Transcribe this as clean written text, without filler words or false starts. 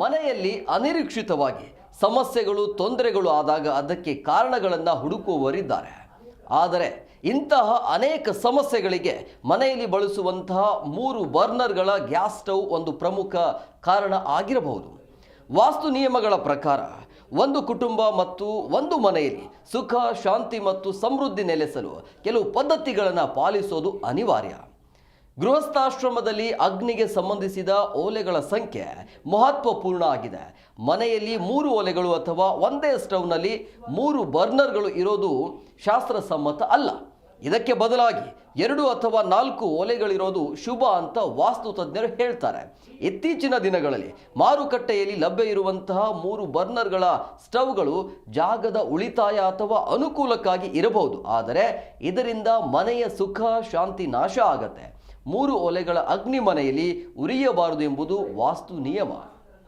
ಮನೆಯಲ್ಲಿ ಅನಿರೀಕ್ಷಿತವಾಗಿ ಸಮಸ್ಯೆಗಳು ತೊಂದರೆಗಳು ಆದಾಗ ಅದಕ್ಕೆ ಕಾರಣಗಳನ್ನು ಹುಡುಕುವವರಿದ್ದಾರೆ. ಆದರೆ ಇಂತಹ ಅನೇಕ ಸಮಸ್ಯೆಗಳಿಗೆ ಮನೆಯಲ್ಲಿ ಬಳಸುವಂತಹ 3 ಬರ್ನರ್ಗಳ ಗ್ಯಾಸ್ ಸ್ಟವ್ ಒಂದು ಪ್ರಮುಖ ಕಾರಣ ಆಗಿರಬಹುದು. ವಾಸ್ತು ನಿಯಮಗಳ ಪ್ರಕಾರ ಒಂದು ಕುಟುಂಬ ಮತ್ತು ಒಂದು ಮನೆಯಲ್ಲಿ ಸುಖ, ಶಾಂತಿ ಮತ್ತು ಸಮೃದ್ಧಿ ನೆಲೆಸಲು ಕೆಲವು ಪದ್ಧತಿಗಳನ್ನು ಪಾಲಿಸೋದು ಅನಿವಾರ್ಯ. ಗೃಹಸ್ಥಾಶ್ರಮದಲ್ಲಿ ಅಗ್ನಿಗೆ ಸಂಬಂಧಿಸಿದ ಒಲೆಗಳ ಸಂಖ್ಯೆ ಮಹತ್ವಪೂರ್ಣ ಆಗಿದೆ. ಮನೆಯಲ್ಲಿ 3 ಒಲೆಗಳು ಅಥವಾ ಒಂದೇ ಸ್ಟವ್ನಲ್ಲಿ 3 ಬರ್ನರ್ಗಳು ಇರೋದು ಶಾಸ್ತ್ರಸಮ್ಮತ ಅಲ್ಲ. ಇದಕ್ಕೆ ಬದಲಾಗಿ 2 ಅಥವಾ 4 ಒಲೆಗಳಿರೋದು ಶುಭ ಅಂತ ವಾಸ್ತು ತಜ್ಞರು ಹೇಳ್ತಾರೆ. ಇತ್ತೀಚಿನ ದಿನಗಳಲ್ಲಿ ಮಾರುಕಟ್ಟೆಯಲ್ಲಿ ಲಭ್ಯ ಇರುವಂತಹ 3 ಬರ್ನರ್ಗಳ ಸ್ಟವ್ಗಳು ಜಾಗದ ಉಳಿತಾಯ ಅಥವಾ ಅನುಕೂಲಕ್ಕಾಗಿ ಇರಬಹುದು. ಆದರೆ ಇದರಿಂದ ಮನೆಯ ಸುಖ ಶಾಂತಿ ನಾಶ ಆಗತ್ತೆ. 3 ಒಲೆಗಳ ಅಗ್ನಿ ಮನೆಯಲ್ಲಿ ಉರಿಯಬಾರದು ಎಂಬುದು ವಾಸ್ತು ನಿಯಮ.